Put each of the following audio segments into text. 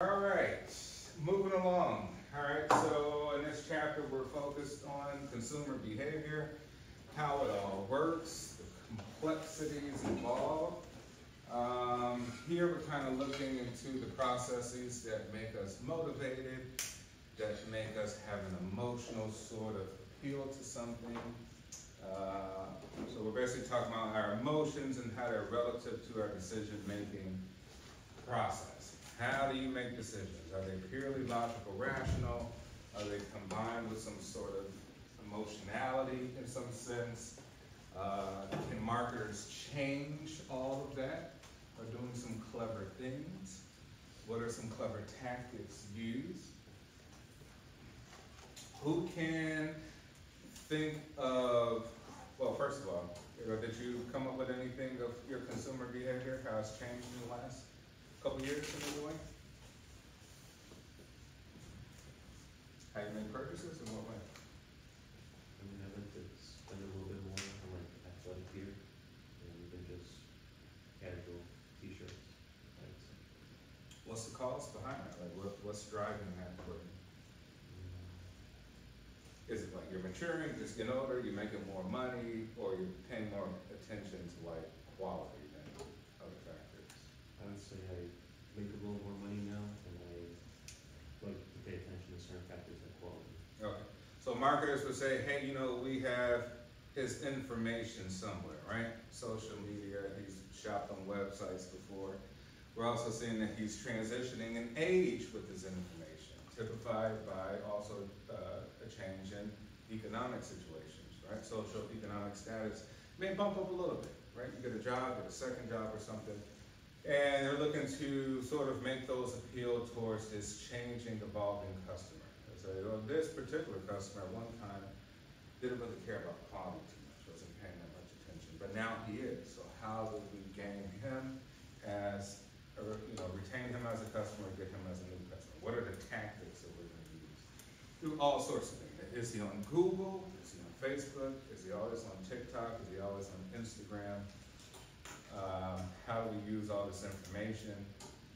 All right, moving along. All right, so in this chapter, we're focused on consumer behavior, how it all works, the complexities involved. Here, we're kind of looking into the processes that make us motivated, that make us have an emotional sort of appeal to something. So we're basically talking about our emotions and how they're relative to our decision-making process. How do you make decisions? Are they purely logical, rational? Are they combined with some sort of emotionality in some sense? Can marketers change all of that by doing some clever things? What are some clever tactics used? Who can think of, well, first of all, did you come up with anything of your consumer behavior, how it's changed in the last couple years in the way? How you make purchases, in what way? I like to spend a little bit more on like athletic gear and even just casual t-shirts. I'd say. What's the cause behind that? Like, what's driving that for you? Is it like you're maturing, just getting older, you're making more money, or you're paying more attention to like quality than other factors? I would say I make a little more money now and I like to pay attention to certain factors like quality. Okay. So marketers would say, hey, we have his information somewhere, right? Social media, he's shopped on websites before. We're also seeing that he's transitioning in age with his information, typified by also a change in economic situations, right? Social economic status may bump up a little bit, right? You get a job, get a second job or something, and they're looking to sort of make those appeal towards this changing, evolving customer. They say, well, this particular customer at one time didn't really care about quality too much, wasn't paying that much attention, but now he is. So how do we gain him as, or retain him as a customer, get him as a new customer? What are the tactics that we're going to use? Do all sorts of things. Is he on Google? Is he on Facebook? Is he always on TikTok? Is he always on Instagram? How do we use all this information,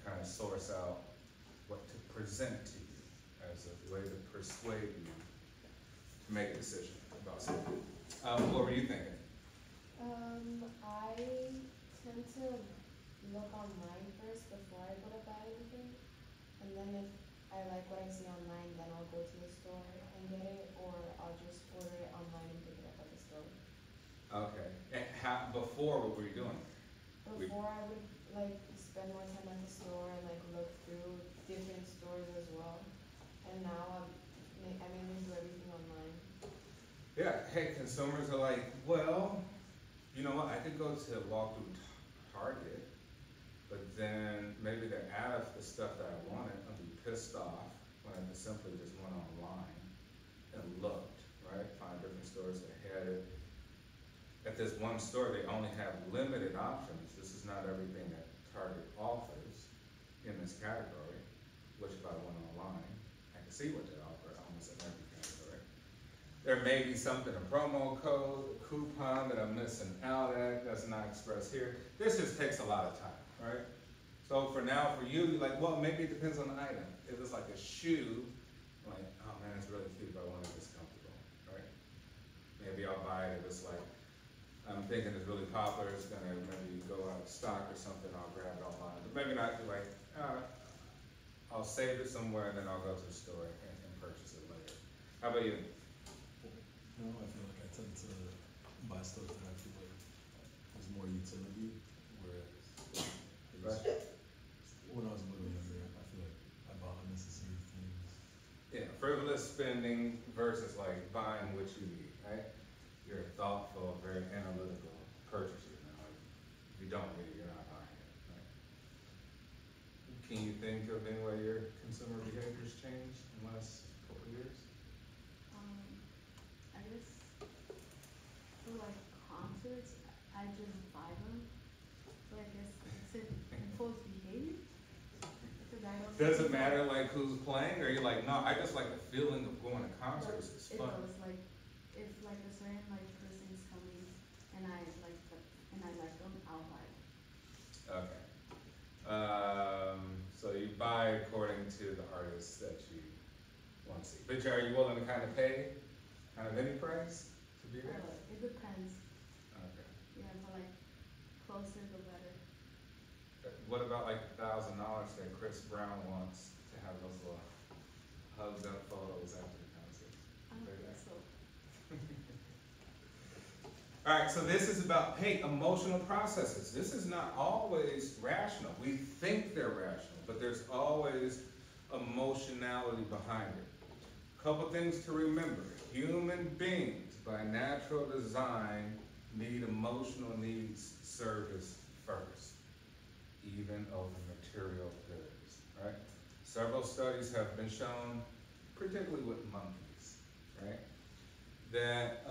kind of source out what to present to you as a way to persuade you to make a decision about something? What were you thinking? I tend to look online first before I go to buy anything. And then if I like what I see online, then I'll go to the store and get it, or I'll just order it online and pick it up at the store. Okay. And before, what were you doing? Before I would like spend more time at the store and like look through different stores as well. And now I mainly do everything online. Yeah, hey, consumers are like, well, you know what, I could go to walk through Target, but then maybe they're out of the stuff that I wanted. I'll be pissed off when I just simply just went online and looked, right? Find different stores that had it. At this one store, they only have limited options. This is not everything that Target offers in this category, which if I went online, I can see what they offer almost in every category. There may be something, a promo code, a coupon that I'm missing out at, that's not expressed here. This just takes a lot of time, right? So for now, for you, like, well, maybe it depends on the item. If it's like a shoe, like, oh man, it's really cute, but I want it, it's comfortable, right? Maybe I'll buy it if it's like, I'm thinking it's really popular, it's gonna maybe go out of stock or something, I'll grab it online. But maybe not, like, I'll save it somewhere and then I'll go to the store and purchase it later. How about you? I feel like I tend to buy stuff that I feel like is more utility, whereas when I was a little younger, I feel like I bought unnecessary things. Yeah, frivolous spending versus like buying what you need, right? You're a thoughtful, very analytical purchaser now. Like, if you don't need it, you're not buying it, right? Can you think of any way your consumer behavior's changed in the last couple of years? I guess for like concerts, I just buy them. So I guess it's an impulse behavior. Because I don't. Does it matter like who's playing, or you're like, no, I just like the feeling of going to concerts. It's It fun. does, like if like a certain like person is coming and I like them, I'll buy it. Okay. So you buy according to the artists that you want to see. But are you willing to kind of pay kind of any price to be there? It depends, Okay. yeah, but like, closer the better. What about like $1,000 that Chris Brown wants to have those little hugged up photos after the concert? I don't think so. All right, so this is about, hey, emotional processes. This is not always rational. We think they're rational, but there's always emotionality behind it. Couple things to remember. Human beings, by natural design, need emotional needs service first, even over material goods, right? Several studies have been shown, particularly with monkeys, right, that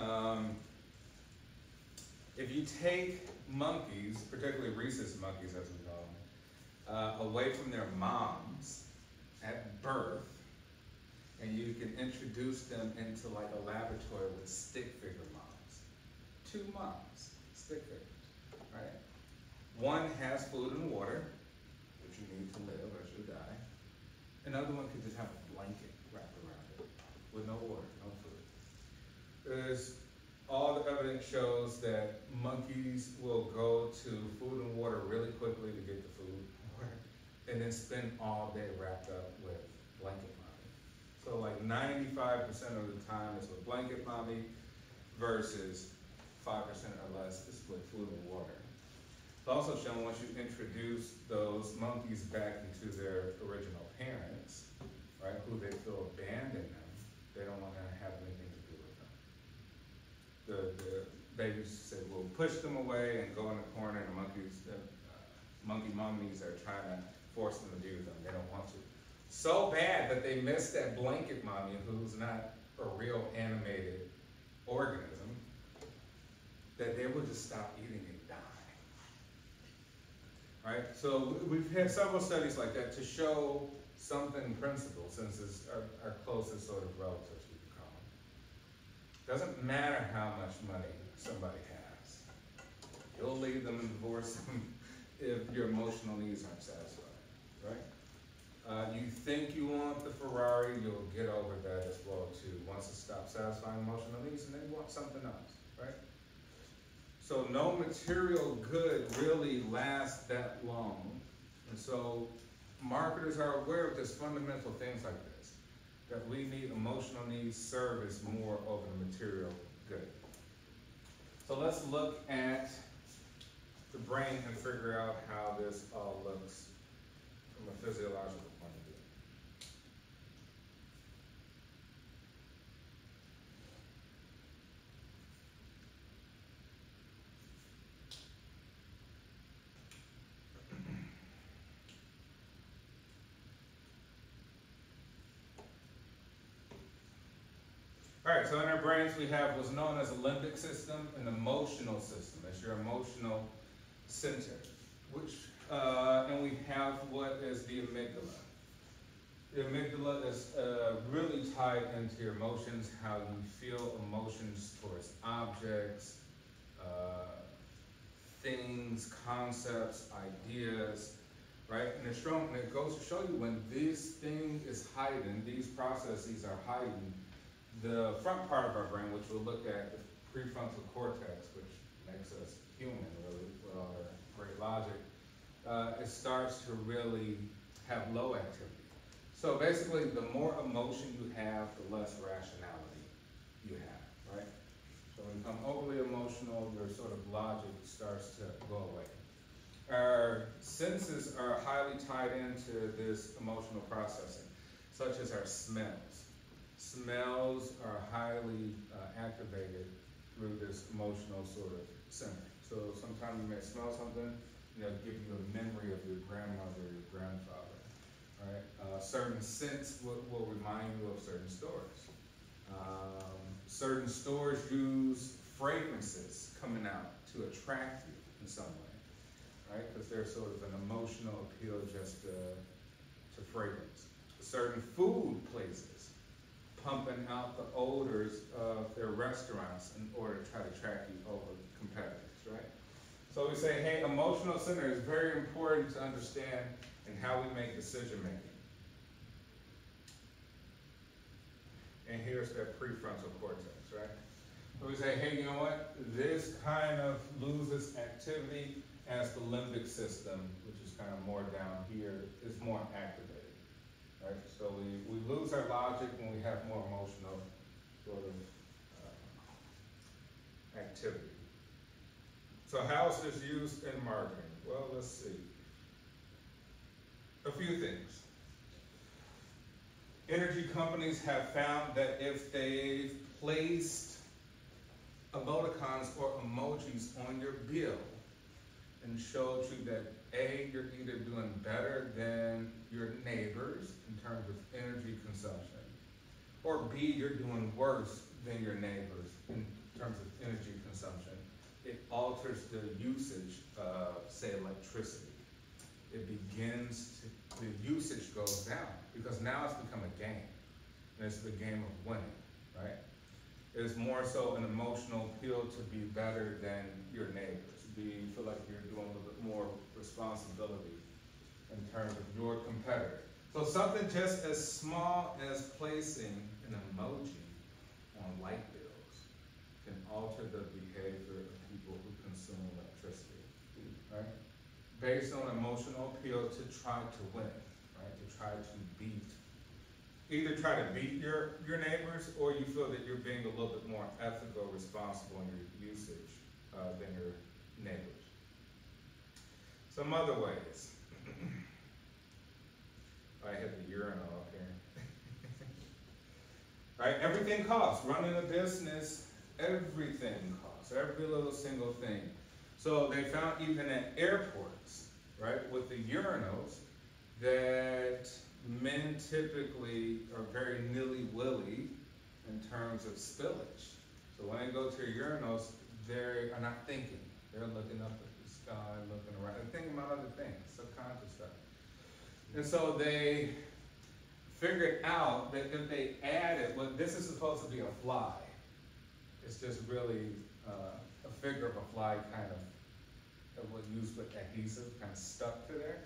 if you take monkeys, particularly rhesus monkeys as we call them, away from their moms at birth, and you can introduce them into like a laboratory with stick figure moms. 2 moms, stick figures, right? One has food and water, which you need to live or you die. Another one could just have a blanket wrapped around it with no water, no food. All the evidence shows that monkeys will go to food and water really quickly to get the food and water, and then spend all day wrapped up with blanket mommy. So like 95% of the time it's with blanket mommy versus 5% or less is with food and water. It's also shown once you introduce those monkeys back into their original parents, right, who they feel abandoned them, they don't want to have anything to do with them. The babies said, we'll push them away and go in the corner, and the monkey mommies are trying to force them to be with them. They don't want to. So bad that they miss that blanket mommy who's not a real animated organism, that they will just stop eating and die. Right? So we've had several studies like that to show something principle, since it's our closest sort of relatives, we could call them. Doesn't matter how much money somebody has. You'll leave them and divorce them if your emotional needs aren't satisfied, right? You think you want the Ferrari, you'll get over that as well too. Once it stops satisfying emotional needs, and then you want something else, right? So no material good really lasts that long. And so marketers are aware of this fundamental things like this, that we need emotional needs service more over the material good. So let's look at the brain and figure out how this all looks from a physiological point of view. All right, so in our brains we have what's known as a limbic system, an emotional system. It's your emotional center, which, and we have what is the amygdala. The amygdala is really tied into your emotions, how you feel emotions towards objects, things, concepts, ideas, right? And it's strong, and it goes to show you when this thing is hiding, these processes are hiding, the front part of our brain, which we'll look at, the prefrontal cortex, which makes us human, really, with all our great logic, it starts to really have low activity. So basically, the more emotion you have, the less rationality you have, right? So when you become overly emotional, your sort of logic starts to go away. Our senses are highly tied into this emotional processing, such as our smells. Smells are highly activated through this emotional sort of center. So sometimes you may smell something, give you a memory of your grandmother, your grandfather, right? Certain scents will remind you of certain stores. Certain stores use fragrances coming out to attract you in some way, right? Because there's sort of an emotional appeal just to fragrance. Certain food places pumping out the odors of their restaurants in order to try to attract you over competitors, right? So we say, hey, emotional center is very important to understand in how we make decision making. And here's that prefrontal cortex, right? So we say, hey, you know what? This kind of loses activity as the limbic system, which is kind of more down here, is more activated, right? So we lose our logic when we have more emotional sort of activity. So how is this used in marketing? Well, let's see. A few things. Energy companies have found that if they've placed emoticons or emojis on your bill and showed you that A, you're either doing better than your neighbors in terms of energy consumption, or B, you're doing worse than your neighbors in terms of energy consumption, it alters the usage of, say, electricity. It begins to, the usage goes down because now it's become a game. And it's the game of winning, right? It's more so an emotional appeal to be better than your neighbors. You feel like you're doing a little bit more responsibility in terms of your competitor. So something just as small as placing an emoji on light bills can alter the behavior of people who consume electricity, right? Based on emotional appeal to try to win, right? To try to beat, either try to beat your neighbors, or you feel that you're being a little bit more ethical, responsible in your usage than your neighbors. Some other ways. I had the urinal up here. Right? Everything costs. Running a business, everything costs. Every little single thing. So they found even at airports, right, with the urinals, that men typically are very nilly-willy in terms of spillage. So when they go to urinals, they are not thinking. They're looking up at the sky, looking around, and thinking about other things, subconscious stuff. And so they figured out that if they added, well, this is supposed to be a fly. It's just really a figure of a fly kind of that was used with adhesive, kind of stuck to there.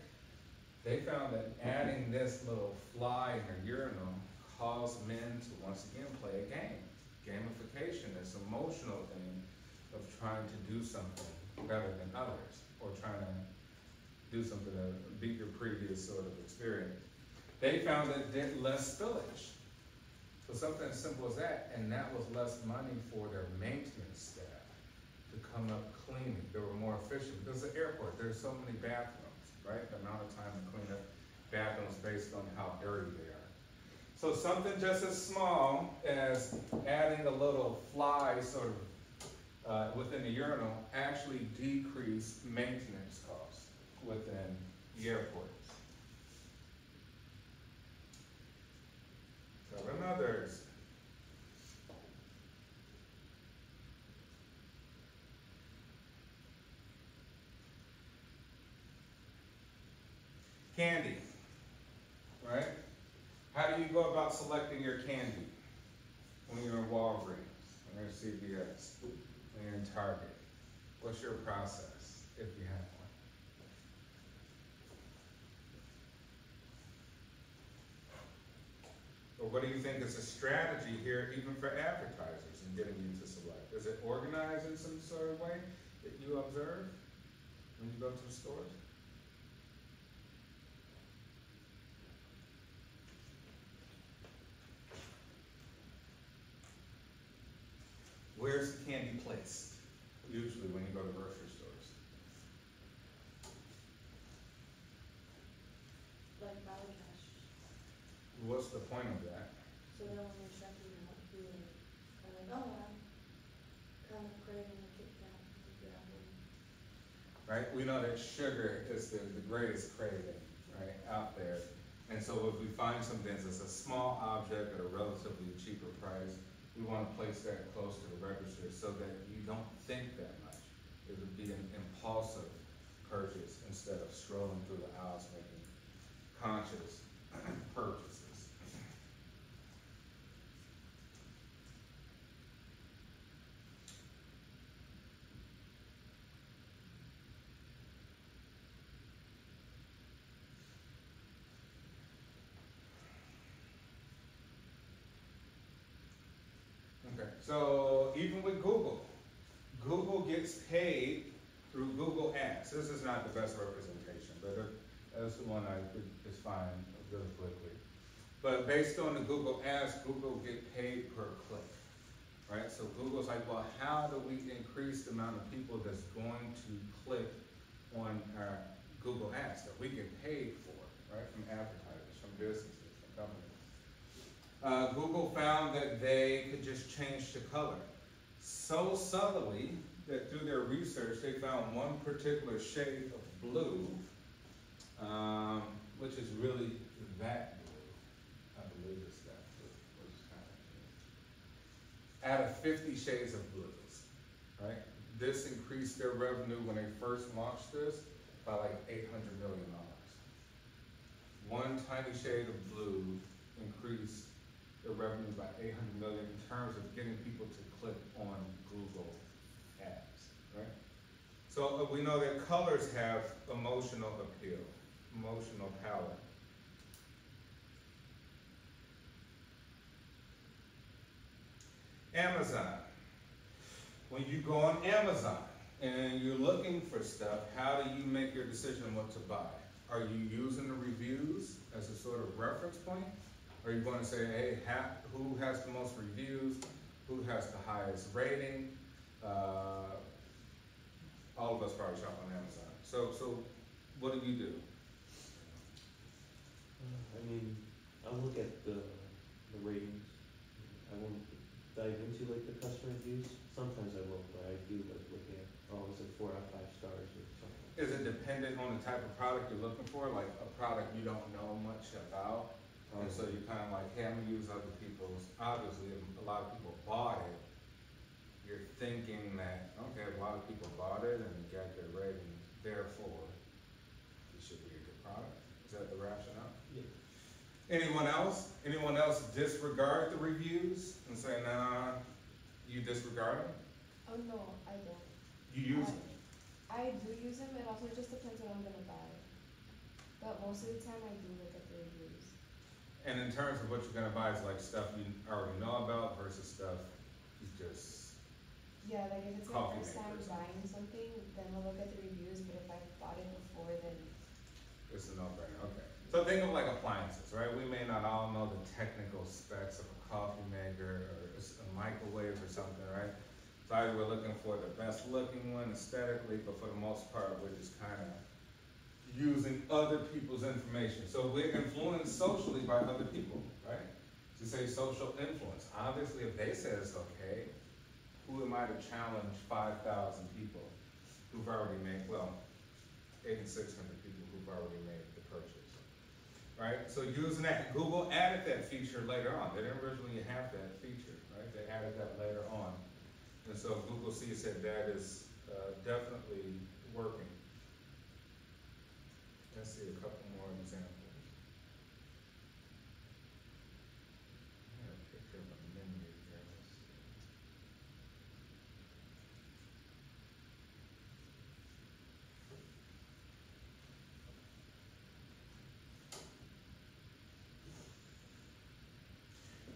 They found that adding this little fly in their urinal caused men to once again play a game. Gamification, this emotional thing of trying to do something better than others, or trying to do something to beat your previous sort of experience. They found that it did less spillage. So something as simple as that, and that was less money for their maintenance staff to come up cleaning. They were more efficient because the airport, there's so many bathrooms, right? The amount of time to clean up bathrooms based on how dirty they are. So something just as small as adding a little fly sort of within the urinal actually decreased maintenance costs within the airports. Seven others. Candy, right? How do you go about selecting your candy when you're in Walgreens, when you're in CVS, when you're in Target? What's your process if you have one? Or what do you think is a strategy here, even for advertisers in getting you to select? Is it organized in some sort of way that you observe when you go to the stores? Where's the candy placed? Usually when you go to grocery stores. Like Dollar Cash. What's the point of that? So then when you're shopping, you're not feeling kind of like, oh, I'm kind of craving a Kit Kat. Grab one. Right? We know that sugar is the greatest craving, right, out there. And so if we find something that's a small object at a relatively cheaper price, we want to place that close to the register so that you don't think that much. It would be an impulsive purchase instead of strolling through the aisles making conscious purchases. So even with Google, Google gets paid through Google Ads. This is not the best representation, but that's the one I could just find really quickly. But based on the Google Ads, Google get paid per click, right? So Google's like, well, how do we increase the amount of people that's going to click on our Google Ads that we get paid for, right? From advertisers, from businesses, from companies. Google found that they could just change the color so subtly that through their research they found one particular shade of blue, which is really that blue. I believe it's that blue, which is kind of out of 50 shades of blues, right? This increased their revenue when they first launched this by like $800 million. One tiny shade of blue increased their revenue by $800 million in terms of getting people to click on Google Ads, right? So we know that colors have emotional appeal, emotional power. Amazon. When you go on Amazon and you're looking for stuff, how do you make your decision on what to buy? Are you using the reviews as a sort of reference point? Are you going to say, hey, who has the most reviews? Who has the highest rating? All of us probably shop on Amazon. So what do you do? I mean, I'll look at the ratings. I won't dive into like the customer reviews. Sometimes I will, but I do like look at, oh, is it 4 out of 5 stars or something. Is it dependent on the type of product you're looking for? Like a product you don't know much about? And so you kind of like, hey, I'm gonna use other people's, obviously a lot of people bought it. You're thinking that, okay, a lot of people bought it and got good ratings, therefore it should be a good product. Is that the rationale? Yeah. Anyone else? Anyone else disregard the reviews and say, nah, you disregard them? Oh, no, I don't. You use them? I do use them, it also just depends what I'm gonna buy. But most of the time I do look at the reviews. And in terms of what you're gonna buy, it's like stuff you already know about versus stuff you just, Yeah, like if it's my Coffee first time makers. buying something, then I'll look at the reviews, but if I've bought it before, then it's a no-brainer, okay. So think of like appliances, right? We may not all know the technical specs of a coffee maker or a microwave or something, right? So either we're looking for the best looking one aesthetically, but for the most part, we're just kind of using other people's information. So we're influenced socially by other people, right? To say social influence. Obviously, if they say it's okay, who am I to challenge 5,000 people who've already made, well, 8,600 people who've already made the purchase, right? So using that, Google added that feature later on. They didn't originally have that feature, right? They added that later on. And so Google sees that that is definitely working. Let's see a couple more examples. I have a picture of a menu here. Let's see.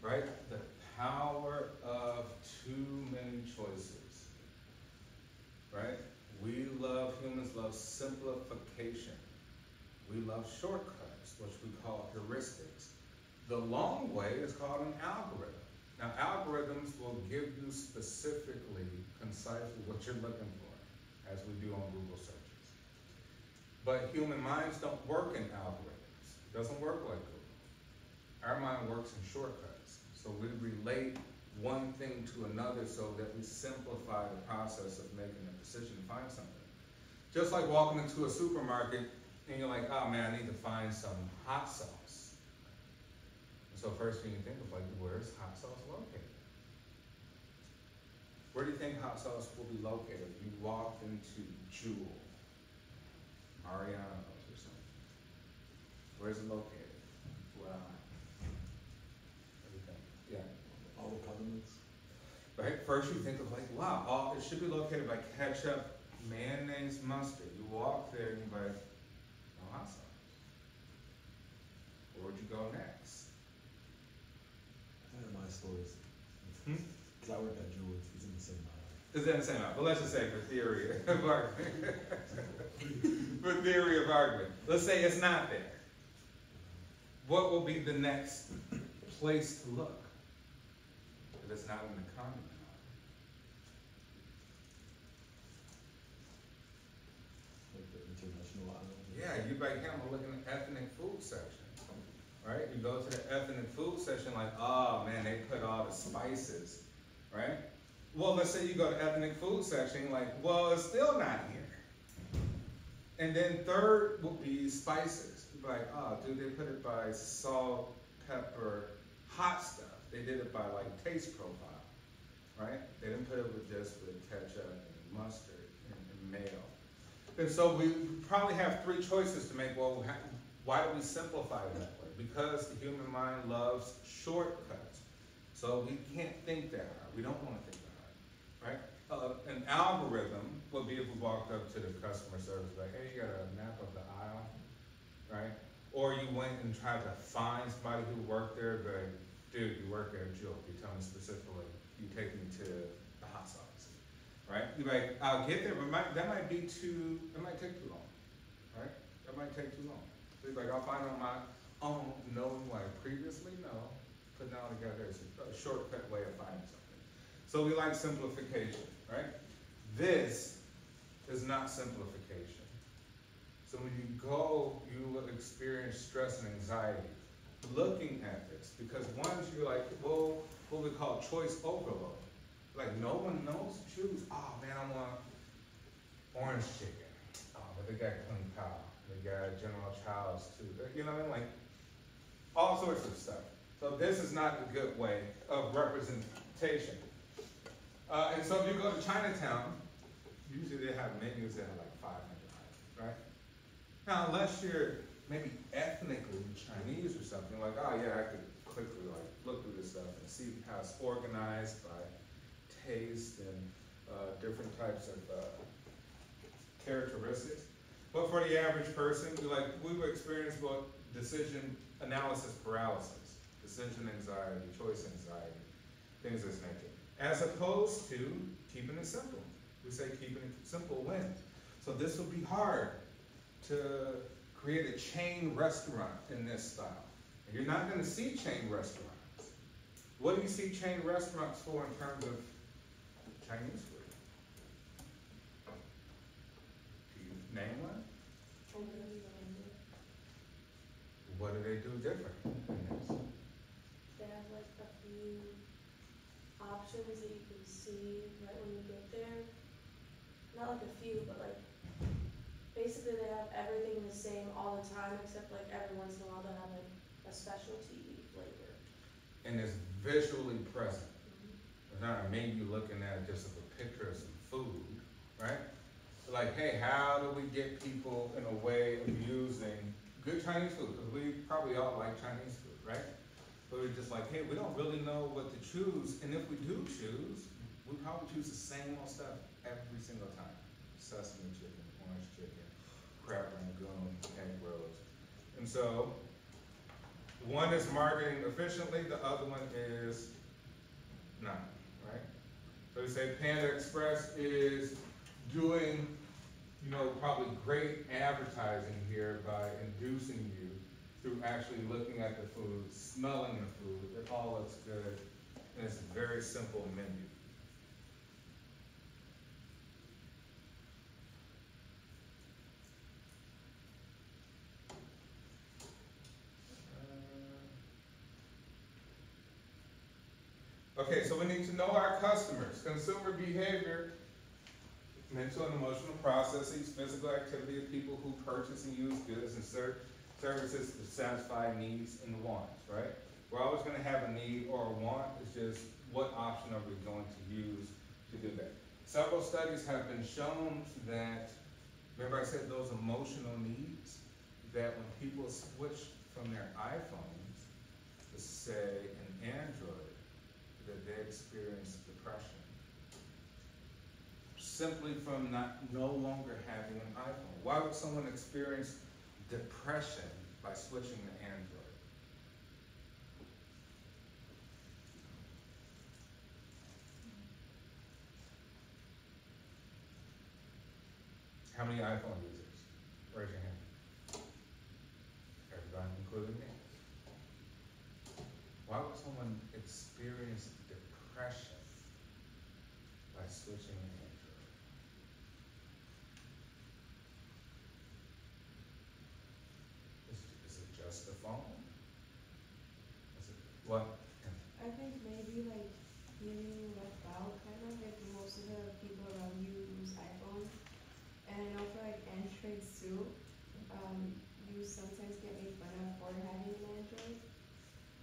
Right? The power of too many choices. Right? Humans love simplification. We love shortcuts, which we call heuristics. The long way is called an algorithm. Now, algorithms will give you specifically, concisely what you're looking for, as we do on Google searches. But human minds don't work in algorithms. It doesn't work like Google. Our mind works in shortcuts. So we relate one thing to another so that we simplify the process of making a decision to find something. Just like walking into a supermarket and you're like, oh man, I need to find some hot sauce. And so first thing you think of, like, where's hot sauce located? Where do you think hot sauce will be located? You walked into Jewel, Ariano's or something. Where's it located? Well, what do you think? Yeah. All the condiments. Right? First you think of like, wow, it should be located by ketchup, mayonnaise, mustard. You walk there and you're like, no hot sauce. Where would you go next? I have my stories. 'Cause I work at Jewel's, it's in the same aisle. It's in the same aisle, but let's just say for theory of argument. For theory of argument. Let's say it's not there. What will be the next place to look? If it's not in the condiment Like the international aisle. aisle. Yeah, you like him, we're looking at ethnic food section. Right? You go to the ethnic food section like, oh man, they put all the spices, right? Well, let's say you go to ethnic food section, like, well, it's still not here. And then third would be spices. Like, oh, dude, they put it by salt, pepper, hot stuff. They did it by like taste profile, right? They didn't put it with just with ketchup and mustard and mayo. And so we probably have three choices to make. Well, why do we simplify it that way? Because the human mind loves shortcuts. So we can't think that hard. We don't want to think that hard, right? An algorithm would be if we walked up to the customer service, like, hey, you got a map of the aisle, right? Or you went and tried to find somebody who worked there, but dude, you work at Jewel. You tell me specifically, you take me to the hot sauce, right? You're like, I'll get there, but that might take too long, right? That might take too long. So you're like, I'll find on my own, knowing what I previously know, put it all together as a shortcut way of finding something. So we like simplification, right? This is not simplification. So when you go, you will experience stress and anxiety looking at this, because once you're like, well, what we call choice overload. Like no one knows to choose. Oh man, I want orange chicken. Oh, but they got Kung Pao. They got General Chow's too. You know what I mean? Like all sorts of stuff. So this is not a good way of representation. And so if you go to Chinatown, usually they have menus that have like 500 items, right? Now, unless you're maybe ethnically Chinese or something, like, oh yeah, I could quickly like look through this stuff and see how it's organized by taste and different types of characteristics. But for the average person, we would experience what decision analysis paralysis, decision anxiety, choice anxiety, things of this nature. As opposed to keeping it simple. We say keeping it simple wins. So this would be hard to create a chain restaurant in this style. And you're not going to see chain restaurants. What do you see chain restaurants for in terms of Chinese food? Do you name one? What do they do different in this? They have like a few options that you can see right when you get there. Not like a few, but like basically they have everything the same all the time, except like every once in a while they'll have like a specialty flavor. And it's visually present. It's not a menu looking at just a picture of some food, right? So like, hey, how do we get people in a way of using good Chinese food? Because we probably all like Chinese food, right? But we're just like, hey, we don't really know what to choose. And if we do choose, we probably choose the same old stuff every single time. Sesame chicken, orange chicken, crab rangoon, egg rolls. And so, one is marketing efficiently, the other one is not, right? So we say Panda Express is doing, probably great advertising here by inducing you through actually looking at the food, smelling the food, it all looks good, and it's a very simple menu. Okay, so we need to know our customers. Consumer behavior, mental and emotional processes, physical activity of people who purchase and use goods and services to satisfy needs and wants, right? We're always going to have a need or a want. It's just what option are we going to use to do that? Several studies have been shown that, remember I said those emotional needs, that when people switch from their iPhones to say an Android, that they experience depression. Simply from no longer having an iPhone. Why would someone experience depression by switching to Android? How many iPhone users? Raise your hand. Everybody, including me. Why would someone experience depression by switching to Android? Is it just the phone? Is it what? I think maybe like feeling left out, kind of like most of the people around you use iPhone, and I know for like Androids too, you sometimes get made fun of for having an Android.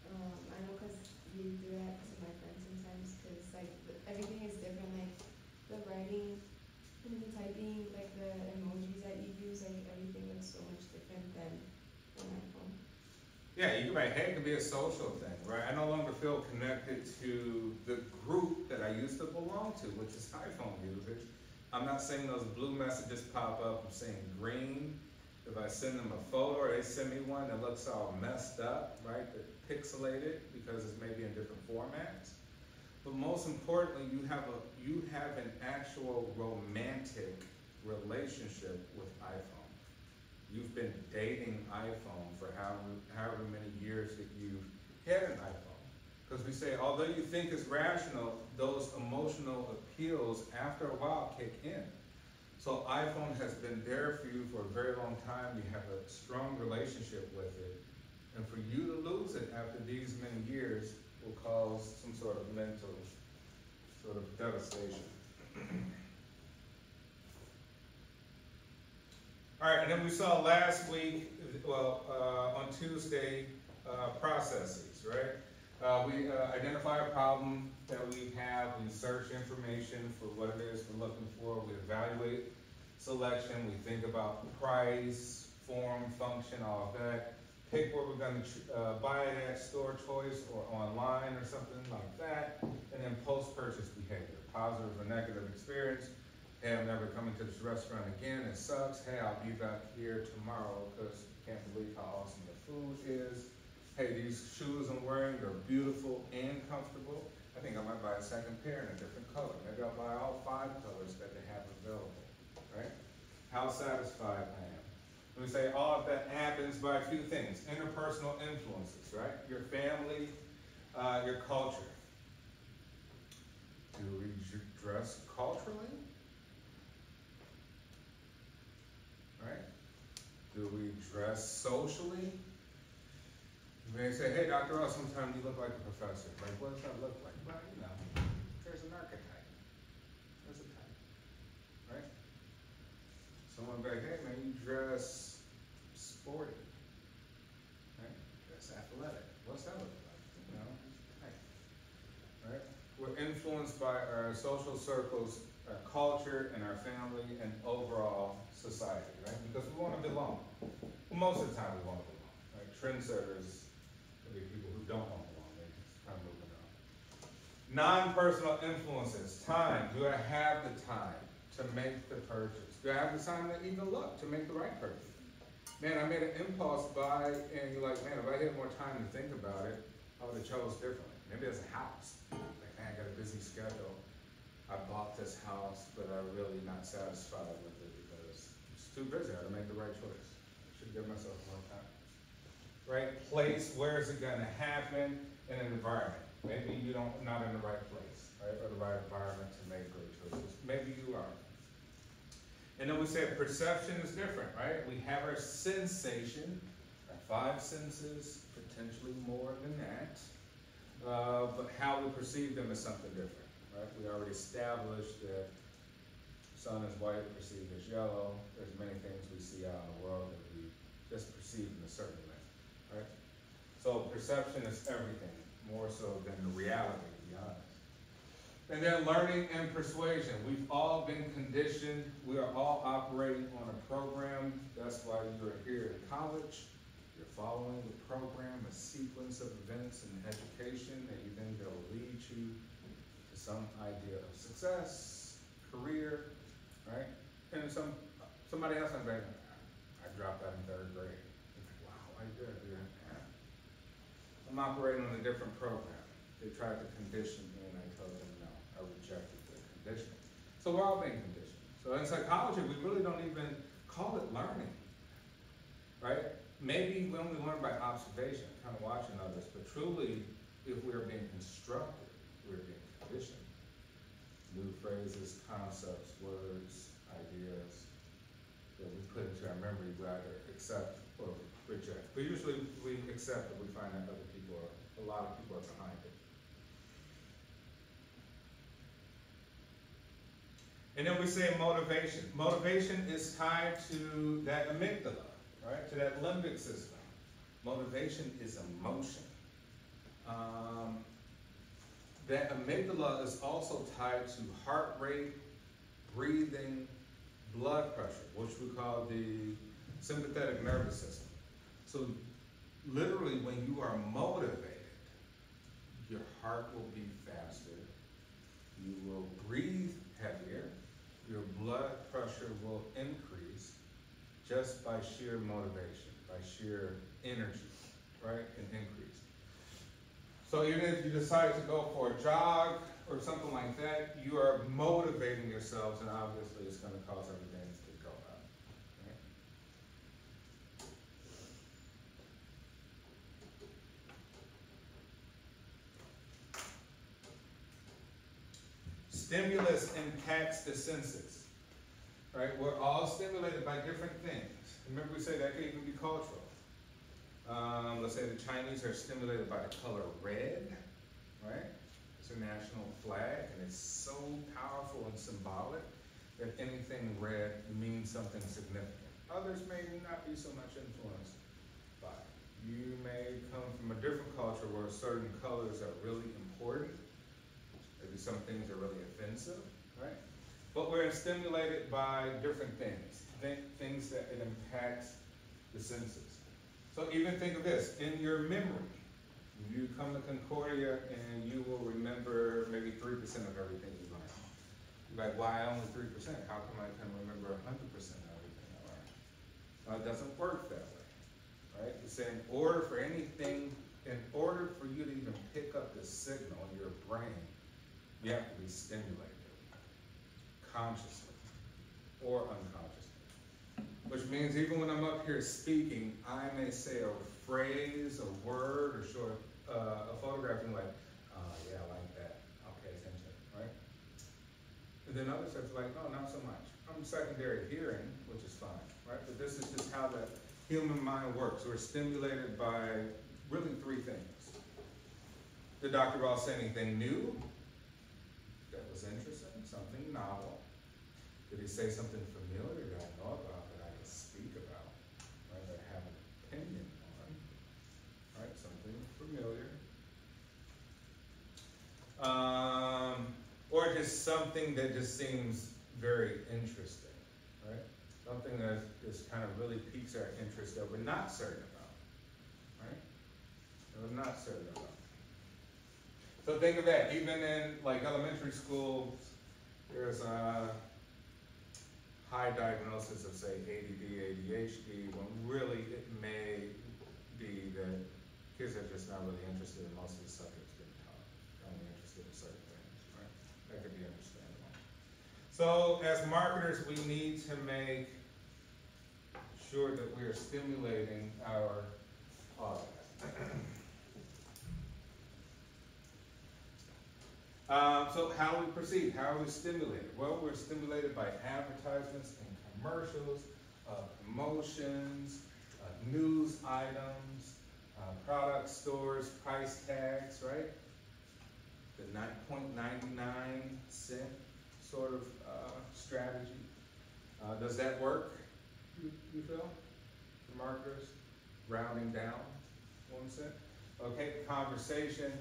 I know because you do that to my friends sometimes, because like everything is different, like the writing and the typing, like the emojis that you use, like everything looks so much different than an iPhone. Yeah, you can write, hey, it can be a social thing, right? I no longer feel connected to the group that I used to belong to, which is iPhone users. I'm not seeing those blue messages pop up, I'm seeing green. If I send them a photo or they send me one that looks all messed up, right? They're pixelated because it's maybe in different formats. But most importantly, you have an actual romantic relationship with iPhone. You've been dating iPhone for however many years that you've had an iPhone. Because we say, although you think it's rational, those emotional appeals after a while kick in. So iPhone has been there for you for a very long time. You have a strong relationship with it. And for you to lose it after these many years will cause some sort of mental sort of devastation. All right, and then we saw last week, on Tuesday, processes, right? We identify a problem that we have, we search information for what it is we're looking for, we evaluate selection, we think about price, form, function, all of that. Pick where we're gonna buy it at, store choice or online or something like that, and then post-purchase behavior, positive or negative experience. Hey, I'm never coming to this restaurant again, it sucks. Hey, I'll be back here tomorrow because I can't believe how awesome the food is. Hey, these shoes I'm wearing are beautiful and comfortable. I think I might buy a second pair in a different color. Maybe I'll buy all 5 colors that they have available, right? How satisfied I am. And we say all of that happens by a few things. Interpersonal influences, right? Your family, your culture. Do we dress culturally? Right? Do we dress socially? You may say, hey, Dr. Ross, sometimes you look like a professor. Like, what does that look like? Well, you know, there's an archetype. There's a type, right? Someone be like, hey, man, you dress sporty, right? Dress athletic. What's that look like? You know, type, right? We're influenced by our social circles, our culture, and our family, and overall society, right? Because we want to belong. Well, most of the time we want to belong, right? Trendsetters could be people who don't want to belong. They just kind of moving on. Non-personal influences. Time. Do I have the time to make the purchase? Do I have the time to even look to make the right purchase? Man, I made an impulse buy, and you're like, man, if I had more time to think about it, I would have chose differently. Maybe it's a house. Like, man, I got a busy schedule. I bought this house, but I'm really not satisfied with it because it's too busy. I had to make the right choice. I should give myself more time. Right? Place, where is it going to happen? In an environment. Maybe you're not in the right place, right? Or the right environment to make great choices. Maybe you are. And then we said perception is different, right? We have our sensation, our 5 senses, potentially more than that. But how we perceive them is something different, right? We already established that sun is white, perceived as yellow. There's many things we see out in the world that we just perceive in a certain way, right? So perception is everything, more so than the reality, to be honest. And then learning and persuasion. We've all been conditioned. We are all operating on a program. That's why you are here in college. You're following the program, a sequence of events and education that you think that will lead you to some idea of success, career, right? And somebody else, I'm like, I dropped out in 3rd grade. Wow, I did. Yeah. I'm operating on a different program. They tried to condition me, and I told them no. I rejected the conditioning. So we're all being conditioned. So So in psychology, we really don't even call it learning, right? Maybe we only learn by observation, kind of watching others, but truly, if we are being instructed, we're being conditioned. New phrases, concepts, words, ideas that we put into our memory, we either accept or reject. But usually we accept it, we find that other people are, a lot of people are behind it. And then we say motivation. Motivation is tied to that amygdala, right? To that limbic system. Motivation is emotion. That amygdala is also tied to heart rate, breathing, blood pressure, which we call the sympathetic nervous system. So literally when you are motivated, your heart will beat faster, you will breathe heavier, your blood pressure will increase just by sheer motivation, by sheer energy, right, and increase. So even if you decide to go for a jog or something like that, you are motivating yourselves, and obviously it's going to cause everything to go up. Right? Stimulus impacts the senses. Right? We're all stimulated by different things. Remember we said that could even be cultural. Let's say the Chinese are stimulated by the color red, right? It's a national flag, and it's so powerful and symbolic that anything red means something significant. Others may not be so much influenced by it. You may come from a different culture where certain colors are really important. Maybe some things are really offensive, right? But we're stimulated by different things, things that it impacts the senses. So even think of this, in your memory, you come to Concordia and you will remember maybe 3% of everything you learned. You're like, why only 3%? How come I can remember 100% of everything I learned? Well, it doesn't work that way, right? You say in order for you to even pick up the signal in your brain, you have to be stimulated, consciously or unconsciously. Which means even when I'm up here speaking, I may say a phrase, a word, or show a photograph and like, yeah, I like that. I'll pay attention, right? And then other stuff like, oh, not so much. I'm secondary hearing, which is fine, right? But this is just how the human mind works. We're stimulated by really three things. Did Dr. Ball say anything new that was interesting, something novel? Did he say something familiar that I know about, that I can speak about, right, that I have an opinion on, right, something familiar? Or just something that just seems very interesting, right? Something that just kind of really piques our interest that we're not certain about, right? That we're not certain about. So think of that, even in like elementary schools, there's a high diagnosis of, say, ADD, ADHD, when really it may be that kids are just not really interested in most of the subjects being taught, only interested in certain things, right? That could be understandable. So as marketers, we need to make sure that we are stimulating our audience. So how do we proceed? How are we stimulated? Well, we're stimulated by advertisements and commercials, promotions, news items, product stores, price tags, right? The 9.99 cent sort of strategy. Does that work, you feel, for marketers? Rounding down 1 cent? Okay, conversation.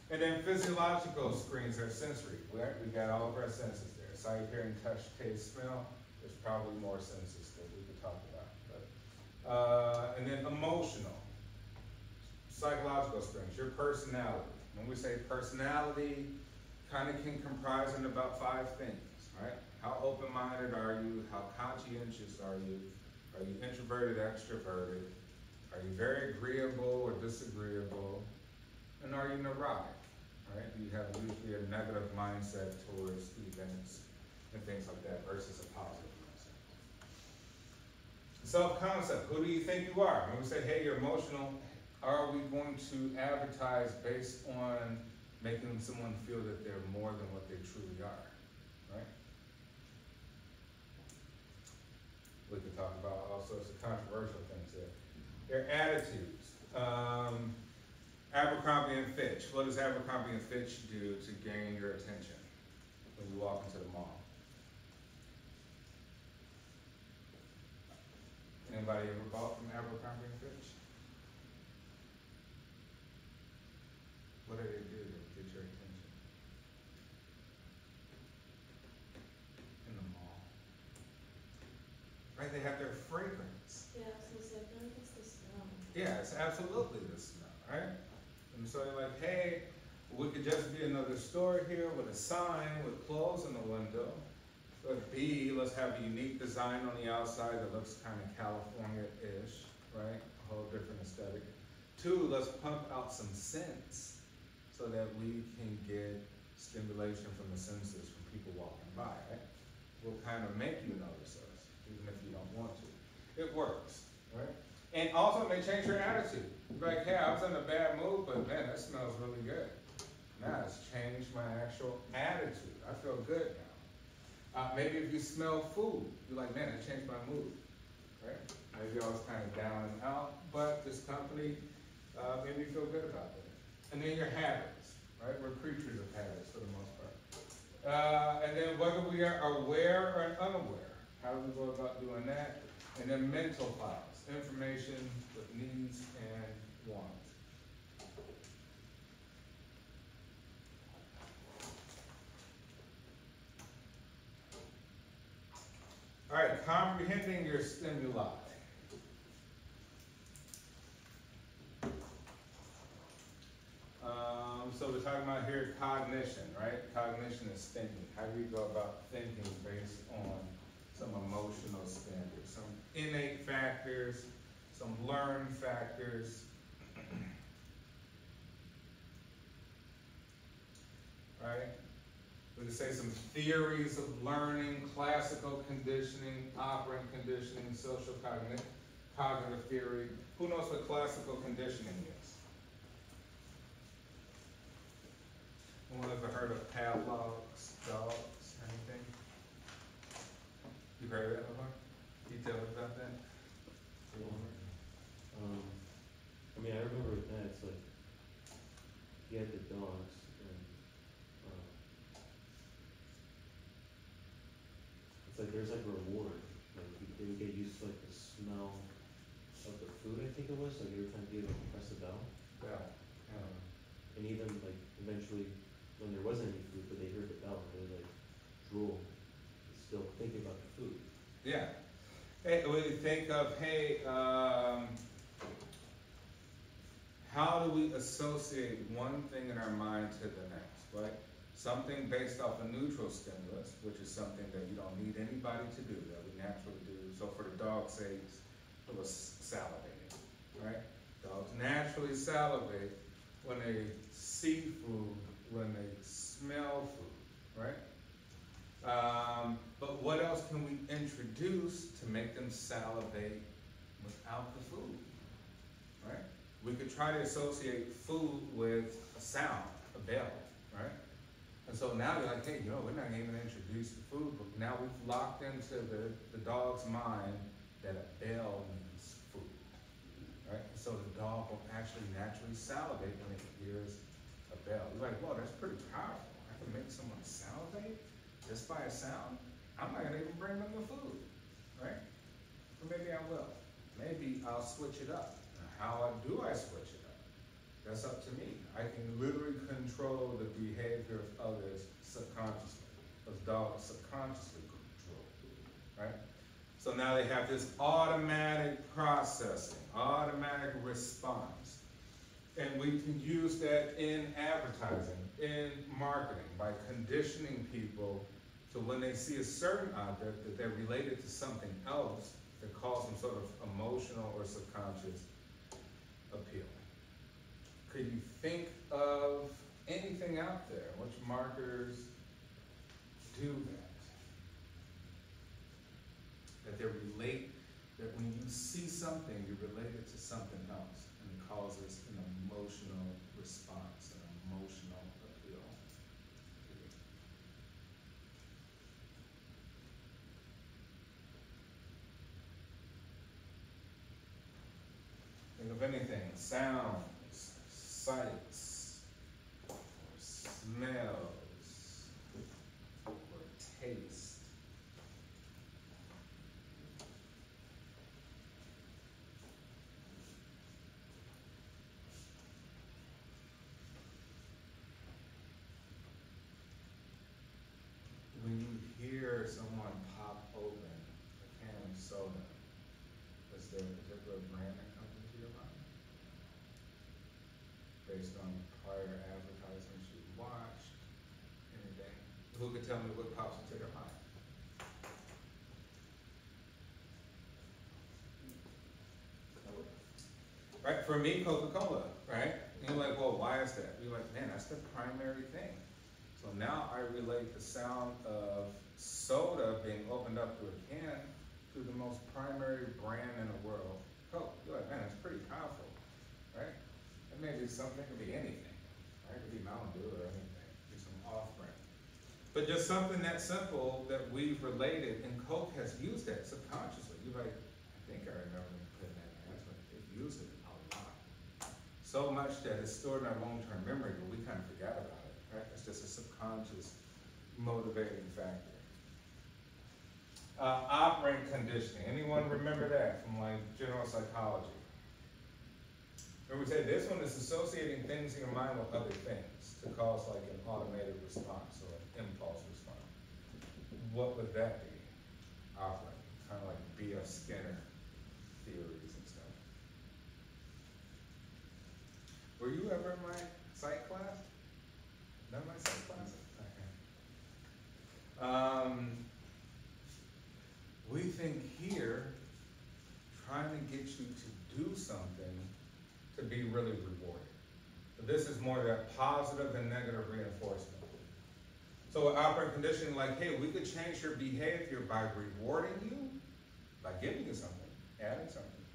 And then physiological screens are sensory. We got all of our senses there. Sight, hearing, touch, taste, smell. There's probably more senses that we could talk about. And then emotional, psychological screens, your personality. When we say personality, kind of can comprise in about 5 things, right? How open-minded are you? How conscientious are you? Are you introverted, extroverted? Are you very agreeable or disagreeable? And are you neurotic, right? Do you have usually a negative mindset towards events and things like that versus a positive mindset. Self-concept, who do you think you are? When we say, hey, you're emotional, are we going to advertise based on making someone feel that they're more than what they truly are, right? We could talk about all sorts of controversial things there. Their attitudes. Abercrombie and Fitch. What does Abercrombie and Fitch do to gain your attention when you walk into the mall? Anybody ever bought from Abercrombie and Fitch? What do they do to get your attention? In the mall. Right, they have their fragrance. Yeah, I was gonna say, I think it's the smell. Yeah, it's absolutely the smell, right? And so you're like, hey, we could just be another store here with a sign with clothes in the window. But B, let's have a unique design on the outside that looks kind of California-ish, right? A whole different aesthetic. 2, let's pump out some scents so that we can get stimulation from the senses from people walking by, right? We'll kind of make you notice us, even if you don't want to. It works, right? And also it may change your attitude. You're like, hey, I was in a bad mood, but man, that smells really good. Now it's changed my actual attitude. I feel good now. Maybe if you smell food, you're like, man, that changed my mood, right? Maybe I was kind of down and out, but this company made me feel good about it. And then your habits, right? We're creatures of habits for the most part. And then whether we are aware or unaware, how do we go about doing that? And then mental files, information with needs and wants. All right, comprehending your stimuli. So we're talking about here cognition, right? Cognition is thinking. How do you go about thinking based on some emotional standards, some innate factors, some learned factors. Right? We could say some theories of learning, classical conditioning, operant conditioning, social cognitive theory. Who knows what classical conditioning is? Anyone ever heard of Pavlov's dogs? Anything? You heard of that before? Can you tell me about that? I mean, I remember with that, it's like, he had the dogs, and, it's like, there's like a reward, like, they would get used to like the smell of the food, I think it was, like every time you would press the bell. Yeah. And even like, eventually, when there wasn't any food, but they heard the bell, they would like drool, still thinking about the food. Yeah. Hey, we think of, hey, how do we associate one thing in our mind to the next, right? Something based off a neutral stimulus, which is something that you don't need anybody to do, that we naturally do. So for the dog's sake, it was salivating, right? Dogs naturally salivate when they see food, when they smell food, right? But what else can we introduce to make them salivate without the food, right? We could try to associate food with a sound, a bell, right? And so now they're like, hey, you know, we're not even introduced to food, but now we've locked into the dog's mind that a bell means food, right? So the dog will actually naturally salivate when it hears a bell. You're like, whoa, that's pretty powerful. I can make someone salivate just by a sound. I'm not gonna even bring them the food, right? Or maybe I will. Maybe I'll switch it up. How do I switch it up? That's up to me. I can literally control the behavior of others subconsciously. Those dogs subconsciously control, right? So now they have this automatic processing, automatic response. And we can use that in advertising, in marketing, by conditioning people to when they see a certain object that they're related to something else that causes some sort of emotional or subconscious appeal. Could you think of anything out there which marketers do that? that they relate, that when you see something, you relate it to something else, and it causes an emotional response, an emotional appeal. Think of anything, sounds, sights, or smells, or taste. When you hear someone pop open a can of soda, is there a particular brand that comes into your mind? Based on prior advertisements you watched, anything? Who could tell me what pops into their mind? Right, for me, Coca-Cola, right? And you're like, well, why is that? You're like, man, that's the primary thing. So now I relate the sound of soda being opened up through a can to the most primary brand in the world, Coke. You're like, man, it's pretty powerful, right? It may be something, it could be anything, right? It could be Mountain Dew or anything, it could be some off-brand. But just something that simple that we've related, and Coke has used that subconsciously. You're like, I think I remember putting that in, that's what they use it a lot. So much that it's stored in our long-term memory, but we kind of forgot about it, right? It's just a subconscious motivating factor. Operant conditioning. Anyone remember that from like general psychology? Remember we said this one is associating things in your mind with other things to cause like an automated response or an impulse response. What would that be? Operant. Kind of like B.F. Skinner theories and stuff. Were you ever in my psych class? None of my psych classes? Okay. We think here, trying to get you to do something to be really rewarded. But this is more that positive and negative reinforcement. So operant conditioning, like, hey, we could change your behavior by rewarding you, by giving you something, adding something,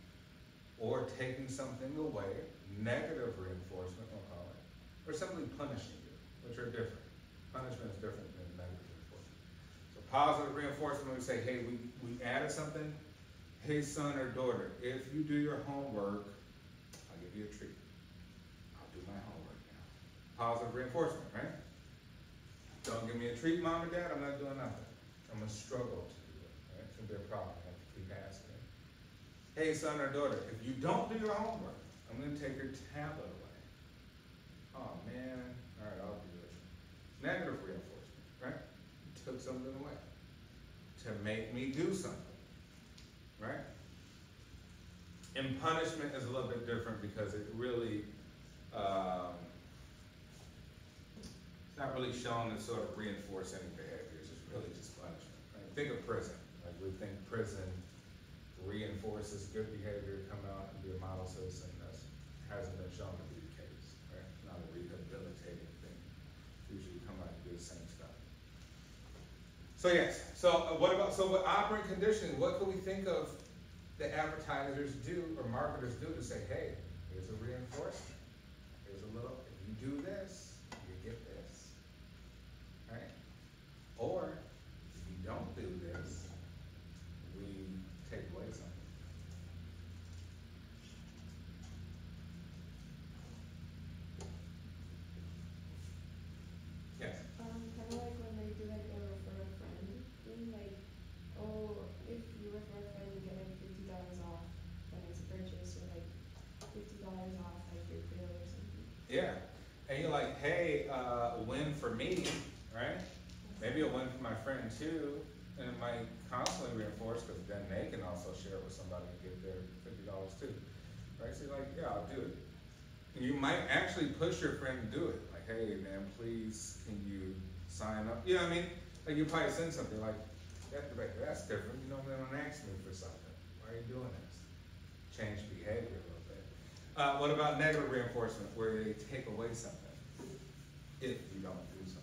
or taking something away, negative reinforcement, we'll call it, or simply punishing you, which are different. Punishment is different than negative reinforcement. So positive reinforcement, we say, hey, we added something. Hey, son or daughter, if you do your homework, I'll give you a treat. I'll do my homework now. Positive reinforcement, right? Don't give me a treat, mom or dad, I'm not doing nothing. I'm going to struggle to do it, right? It's going to be a problem. I have to keep asking. Hey, son or daughter, if you don't do your homework, I'm going to take your tablet away. Oh, man. All right, I'll do it. Negative reinforcement, right? Took something away to make me do something, right? And punishment is a little bit different because it really, it's not really shown to sort of reinforce any behaviors. It's really just punishment. Right? Think of prison. Like we think prison reinforces good behavior, come out and be a model citizen. That hasn't been shown to be the case. Right? It's not a rehabilitating thing. Usually come out and do the same stuff. So yes, so what operant conditioning, what can we think of that advertisers do or marketers do to say, hey, here's a reinforcement. Here's a little, if you do this, you get this. Right? Or if you don't do this, we take away something. Yes. Kind of like when they do like the refer a friend thing, like, oh, if you refer a friend, you get like $50 off the next purchase, or like $50 off like your bill or something. Yeah. And you're like, hey, win for me, right? Maybe a win for my friend too. And it might constantly reinforce because then they can also share it with somebody and get their $50 too. Right? So you're like, yeah, I'll do it. And you might actually push your friend to do it. Like, hey man, please can you sign up? You know what I mean? Like you probably send something like, that's different. You normally don't ask me for something. Why are you doing this? Change behavior a little bit. What about negative reinforcement where they take away something if you don't do something?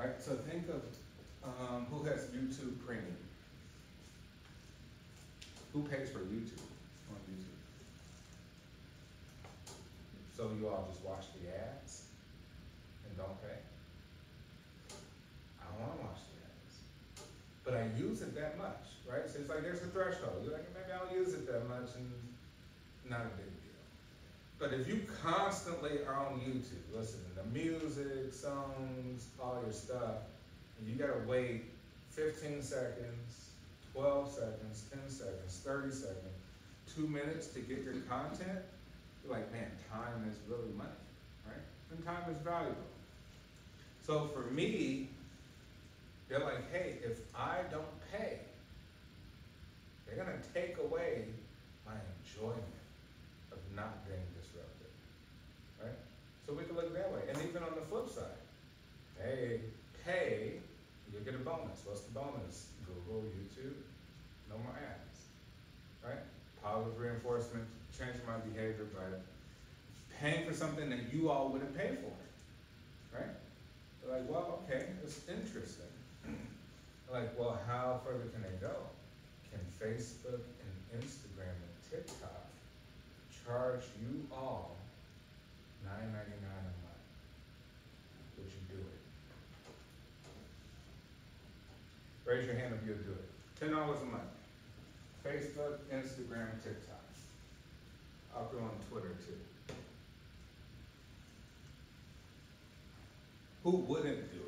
right? So think of, who has YouTube Premium? Who pays for YouTube on YouTube? So you all just watch the ads and don't pay? I don't wanna watch the ads, but I use it that much, right? So it's like there's a threshold. You're like, maybe I don't use it that much and not a big deal. But if you constantly are on YouTube, listening to music, songs, all your stuff, and you gotta wait 15 seconds, 12 seconds, 10 seconds, 30 seconds, 2 minutes to get your content, you're like, man, time is really money, right? And time is valuable. So for me, they're like, hey, if I don't pay, they're gonna take away my enjoyment of not being disrupted, right? So we can look that way. And even on the flip side, hey, pay, you get a bonus. What's the bonus? Google, YouTube, no more ads, right? Positive reinforcement, change my behavior by paying for something that you all wouldn't pay for, right? They're like, well, okay, it's interesting. Like, well, how further can they go? Can Facebook and Instagram and TikTok charge you all $9.99 a month? Would you do it? Raise your hand if you'll do it. $10 a month. Facebook, Instagram, TikTok. I'll go on Twitter too. Who wouldn't do it?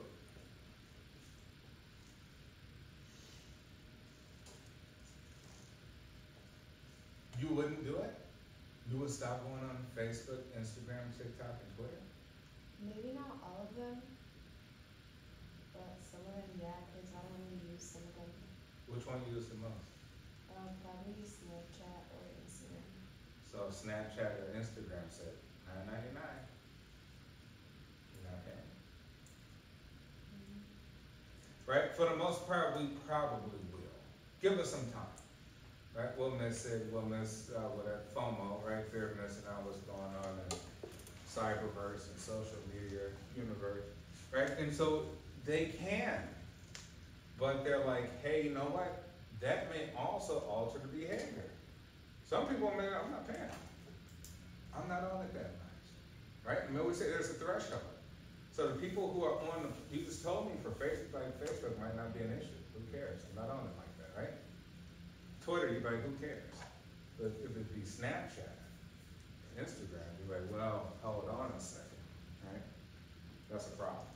You wouldn't do it? You would stop going on Facebook, Instagram, TikTok, and Twitter? Maybe not all of them, but some of them, yeah, because I don't really use some of them. Which one you use the most? Probably Snapchat or Instagram. So Snapchat or Instagram said $9.99. You're not paying. Right? For the most part, we probably will. Give us some time. Right? We'll miss it. We'll miss with that FOMO, right? Fear of missing out what's going on in cyberverse and social media universe, right? And so they can, but they're like, hey, you know what? That may also alter the behavior. Some people may, I'm not paying. I'm not on it that much, right? And we always say there's a threshold. So the people who are on the, you just told me for Facebook, like Facebook might not be an issue. Who cares? I'm not on it like that, right? Twitter, you're like, who cares? But if it be Snapchat, Instagram, you're like, well, hold on a second, right? That's a problem.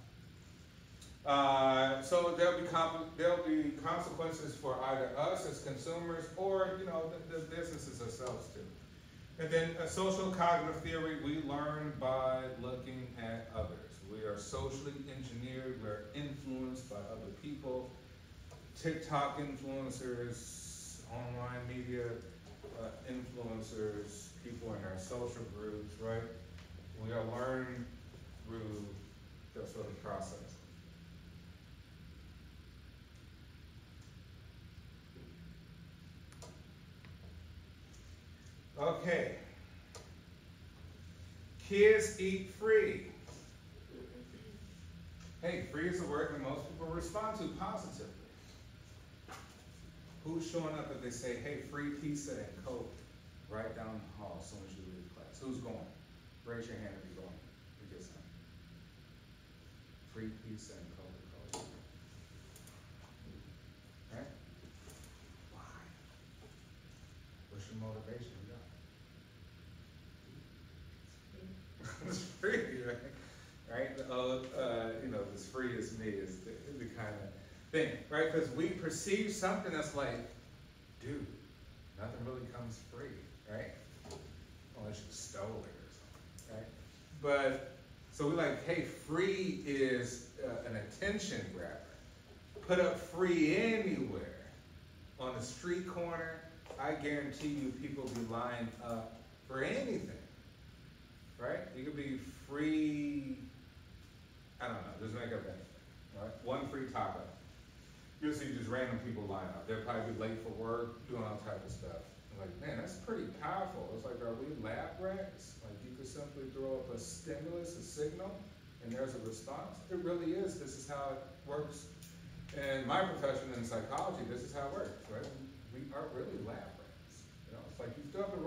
So there'll be consequences for either us as consumers or, you know, the businesses ourselves too. And then social cognitive theory, we learn by looking at others. We are socially engineered, we're influenced by other people. TikTok influencers, online media influencers, people in our social groups, right? We are learning through that sort of process. Okay. Kids eat free. Hey, free is a word that most people respond to positively. Who's showing up if they say, hey, free pizza and Coke right down the hall as soon as you leave class? Who's going? Raise your hand if you're going to get some. Free pizza and Coca-Cola. Right? Why? What's your motivation to go? It's free, right? Right? You know, as free as me is the kind of thing, right? Because we perceive something that's like, dude, nothing really comes free, right? Unless you stole it or something, right? But, so we're like, hey, free is an attention grabber. Put up free anywhere. On the street corner, I guarantee you people be lined up for anything, right? You could be free, I don't know, just make up anything, right? One free taco. You'll see just random people line up. They'll probably be late for work, doing all type of stuff. I'm like, man, that's pretty powerful. It's like, are we lab rats? Like, you could simply throw up a stimulus, a signal, and there's a response, it really is, this is how it works. In my profession in psychology, this is how it works, right? We are really lab rats, you know, it's like you still have to